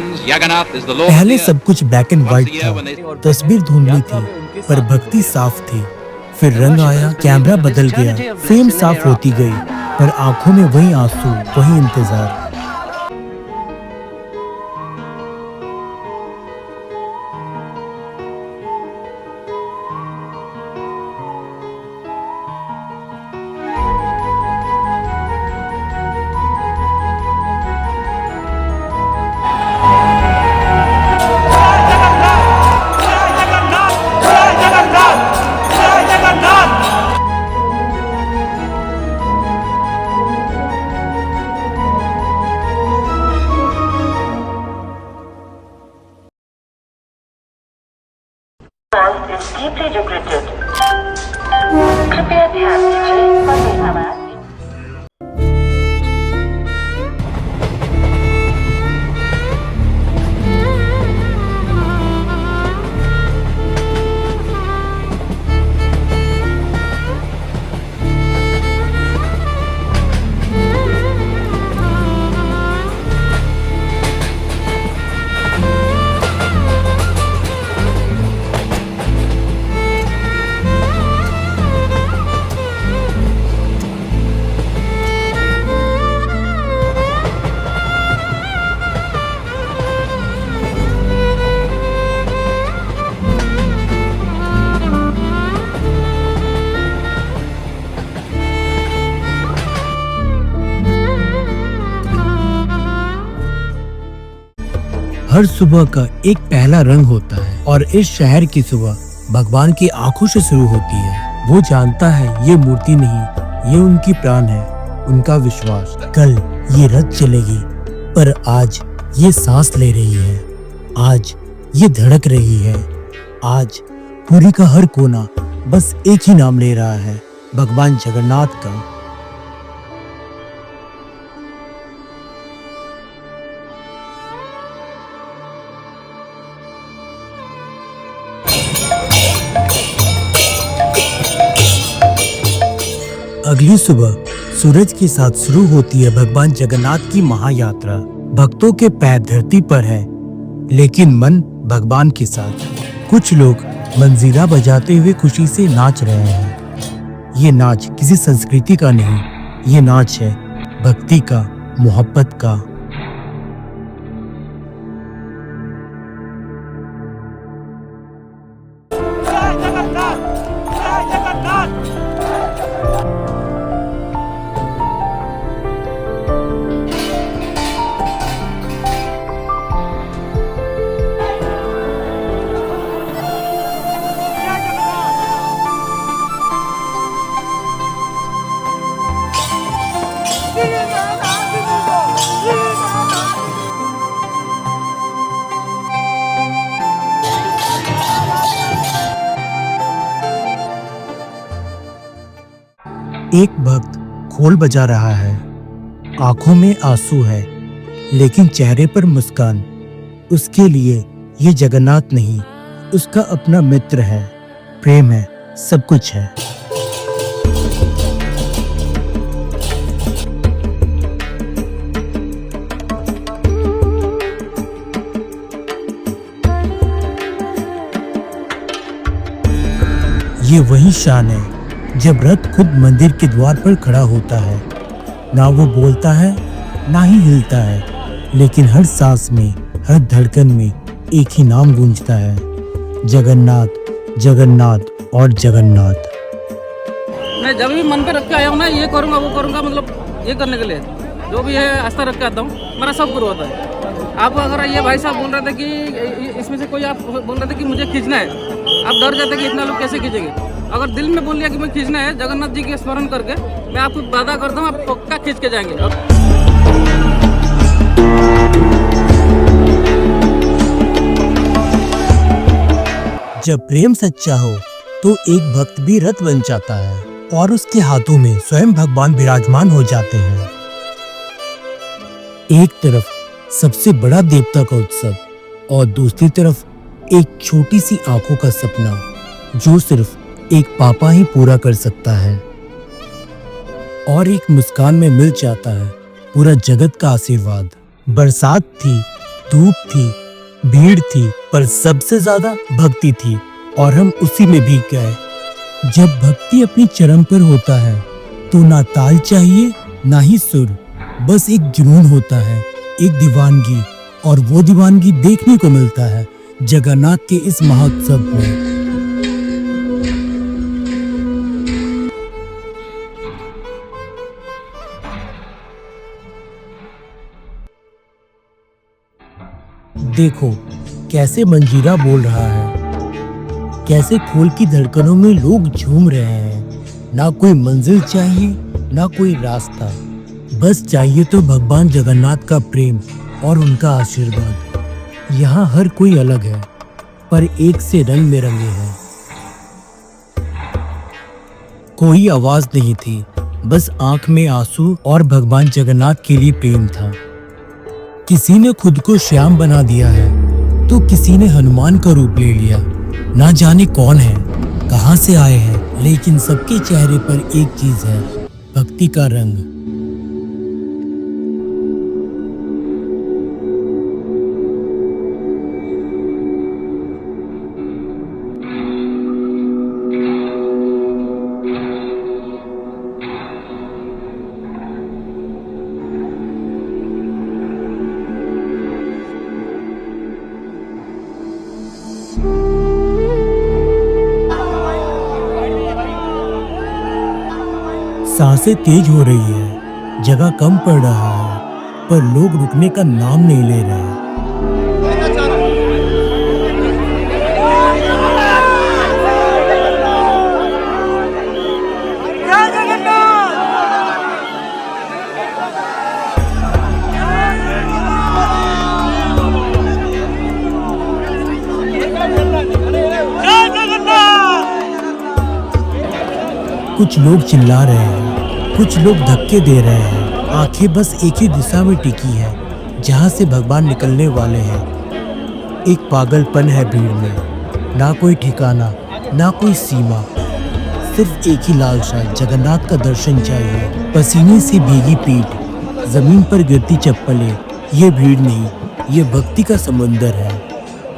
पहले सब कुछ ब्लैक एंड व्हाइट था, तस्वीर धुंधली थी पर भक्ति साफ थी। फिर रंग आया, कैमरा बदल गया, फ्रेम साफ होती गई पर आंखों में वही आंसू, वही इंतजार। is deeply regretted. कृपया ध्यान दीजिए वंदे मातरम। हर सुबह का एक पहला रंग होता है और इस शहर की सुबह भगवान की आंखों से शुरू होती है। वो जानता है ये मूर्ति नहीं, ये उनकी प्राण है, उनका विश्वास। कल ये रथ चलेगी पर आज ये सांस ले रही है, आज ये धड़क रही है, आज पूरी का हर कोना बस एक ही नाम ले रहा है, भगवान जगन्नाथ का। अगली सुबह सूरज के साथ शुरू होती है भगवान जगन्नाथ की महायात्रा। भक्तों के पैर धरती पर है लेकिन मन भगवान के साथ। कुछ लोग मंजीरा बजाते हुए खुशी से नाच रहे हैं। ये नाच किसी संस्कृति का नहीं, ये नाच है भक्ति का, मोहब्बत का। एक भक्त खोल बजा रहा है, आंखों में आंसू है लेकिन चेहरे पर मुस्कान। उसके लिए ये जगन्नाथ नहीं, उसका अपना मित्र है, प्रेम है, सब कुछ है। ये वही शान है जब रथ खुद मंदिर के द्वार पर खड़ा होता है। ना वो बोलता है ना ही हिलता है, लेकिन हर सांस में, हर धड़कन में एक ही नाम गूंजता है, जगन्नाथ, जगन्नाथ और जगन्नाथ। मैं जब भी मन पे रख के आया हूँ ना, ये करूँगा वो करूँगा, मतलब ये करने के लिए जो भी है आस्था रख के आता हूँ, मेरा सब गुरु होता है। आप अगर ये भाई साहब बोल रहे थे कि इसमें से कोई, आप बोल रहे थे कि मुझे खींचना है, आप डर जाते कि इतना लोग कैसे खींचेंगे। अगर दिल में बोल लिया कि मैं खींचना है, जगन्नाथ जी के स्मरण करके, मैं आपको वादा करता हूँ आप पक्का खींच के जाएंगे। जब प्रेम सच्चा हो तो एक भक्त भी रथ बन जाता है और उसके हाथों में स्वयं भगवान विराजमान हो जाते हैं। एक तरफ सबसे बड़ा देवता का उत्सव और दूसरी तरफ एक छोटी सी आंखों का सपना जो सिर्फ एक पापा ही पूरा कर सकता है। और एक मुस्कान में मिल जाता है पूरा जगत का आशीर्वाद। बरसात थी धूप थी, भीड़ थी, पर सबसे ज्यादा भक्ति थी और हम उसी में भीग गए। जब भक्ति अपनी चरम पर होता है तो ना ताल चाहिए ना ही सुर, बस एक जुनून होता है, एक दीवानगी, और वो दीवानगी देखने को मिलता है जगन्नाथ के इस महोत्सव में। देखो कैसे मंजीरा बोल रहा है, कैसे खोल की धड़कनों में लोग झूम रहे हैं। ना कोई मंजिल चाहिए ना कोई रास्ता, बस चाहिए तो भगवान जगन्नाथ का प्रेम और उनका आशीर्वाद। यहाँ हर कोई अलग है पर एक से रंग में रंगे हैं। कोई आवाज नहीं थी, बस आंख में आंसू और भगवान जगन्नाथ के लिए प्रेम था। किसी ने खुद को श्याम बना दिया है तो किसी ने हनुमान का रूप ले लिया। ना जाने कौन है, कहां से आए हैं, लेकिन सबके चेहरे पर एक चीज है, भक्ति का रंग। सांसें तेज हो रही है, जगह कम पड़ रहा है, पर लोग रुकने का नाम नहीं ले रहे। कुछ लोग चिल्ला रहे हैं, कुछ लोग धक्के दे रहे हैं, आंखें बस एक ही दिशा में टिकी है जहां से भगवान निकलने वाले हैं। एक पागलपन है भीड़ में, ना कोई ठिकाना ना कोई सीमा, सिर्फ एक ही लालसा, जगन्नाथ का दर्शन चाहिए। पसीने से भीगी पीठ, जमीन पर गिरती चप्पलें, ये भीड़ नहीं, ये भक्ति का समुंदर है।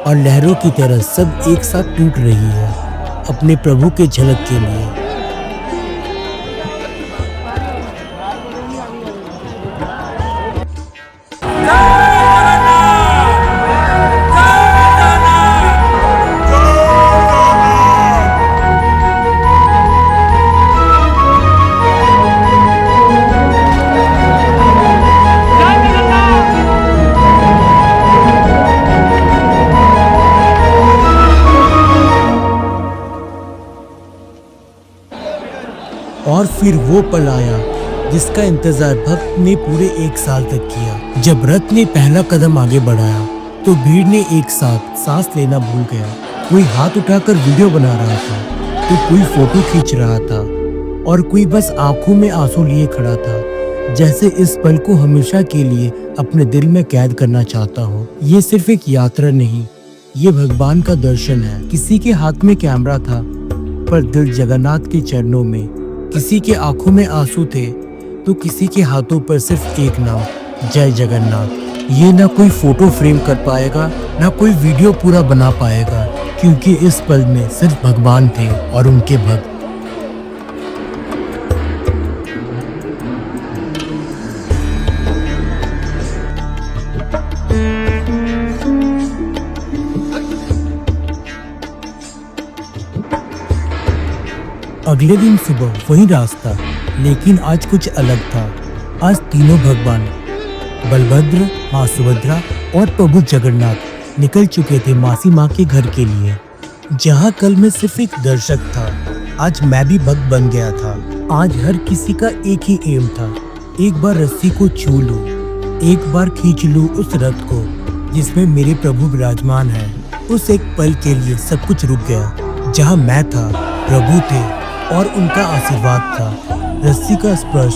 और लहरों की तरह सब एक साथ टूट रही है अपने प्रभु के झलक के लिए। और फिर वो पल आया जिसका इंतजार भक्त ने पूरे एक साल तक किया। जब रथ ने पहला कदम आगे बढ़ाया तो भीड़ ने एक साथ सांस लेना भूल गया। कोई हाथ उठाकर वीडियो बना रहा था, तो कोई फोटो खींच रहा था, और कोई बस आंखों में आंसू लिए खड़ा था, जैसे इस पल को हमेशा के लिए अपने दिल में कैद करना चाहता हो। ये सिर्फ एक यात्रा नहीं, ये भगवान का दर्शन है। किसी के हाथ में कैमरा था पर दिल जगन्नाथ के चरणों में। किसी के आंखों में आंसू थे तो किसी के हाथों पर सिर्फ एक नाम, जय जगन्नाथ। ये ना कोई फोटो फ्रेम कर पाएगा ना कोई वीडियो पूरा बना पाएगा, क्योंकि इस पल में सिर्फ भगवान थे और उनके भक्त। अगले दिन सुबह वही रास्ता, लेकिन आज कुछ अलग था। आज तीनों भगवान बलभद्र, माँ सुभद्रा और प्रभु जगन्नाथ निकल चुके थे मासी माँ के घर के लिए। जहाँ कल मैं सिर्फ एक दर्शक था, आज मैं भी भक्त बन गया था। आज हर किसी का एक ही एम था, एक बार रस्सी को छू लूं, एक बार खींच लूं उस रथ को जिसमें मेरे प्रभु विराजमान है। उस एक पल के लिए सब कुछ रुक गया। जहाँ मैं था, प्रभु थे और उनका आशीर्वाद था। रस्सी का स्पर्श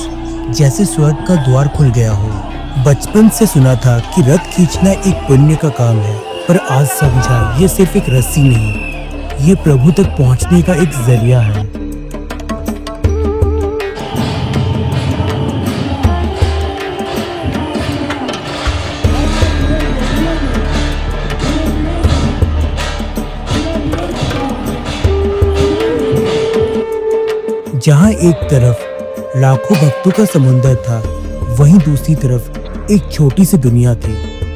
जैसे स्वर्ग का द्वार खुल गया हो। बचपन से सुना था कि रथ खींचना एक पुण्य का काम है, पर आज समझा ये सिर्फ एक रस्सी नहीं, ये प्रभु तक पहुंचने का एक जरिया है। जहाँ एक तरफ लाखों भक्तों का समुंदर था, वहीं दूसरी तरफ एक छोटी सी दुनिया थी।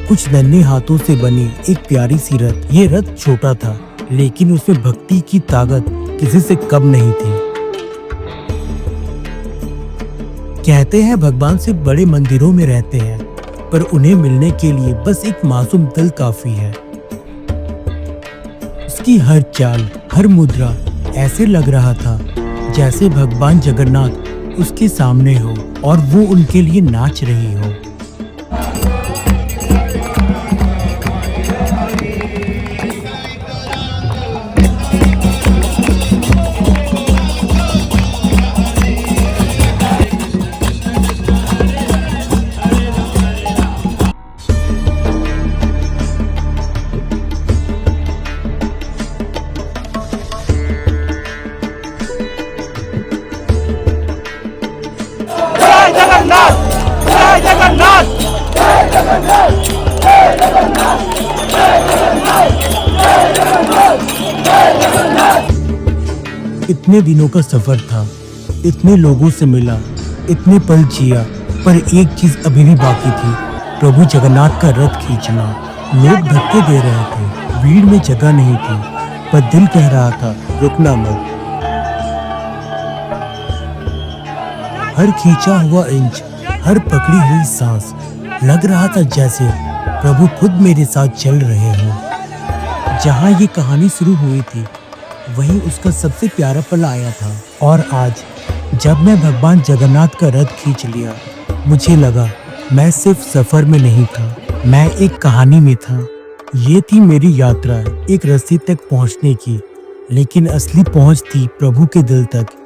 कुछ नन्हे हाथों से बनी एक प्यारी सी रथ। ये रथ छोटा था, लेकिन उसमें भक्ति की ताकत किसी से कम नहीं थी। कहते हैं भगवान से बड़े मंदिरों में रहते हैं, पर उन्हें मिलने के लिए बस एक मासूम दिल काफी है। उसकी हर चाल, हर मुद्रा ऐसे लग रहा था जैसे भगवान जगन्नाथ उसके सामने हो और वो उनके लिए नाच रही हो। इतने दिनों का सफर था, इतने लोगों से मिला, इतने पल जिया, पर एक चीज अभी भी बाकी थी, प्रभु जगन्नाथ का रथ खींचना। लोग धक्के दे रहे थे, भीड़ में जगह नहीं थी, पर दिल कह रहा था रुकना मत। हर खींचा हुआ इंच, हर पकड़ी हुई सांस, लग रहा था जैसे प्रभु खुद मेरे साथ चल रहे हों। जहाँ ये कहानी शुरू हुई थी, वहीं उसका सबसे प्यारा पल आया था। और आज जब मैं भगवान जगन्नाथ का रथ खींच लिया, मुझे लगा मैं सिर्फ सफर में नहीं था, मैं एक कहानी में था। ये थी मेरी यात्रा एक रस्सी तक पहुंचने की, लेकिन असली पहुंच थी प्रभु के दिल तक।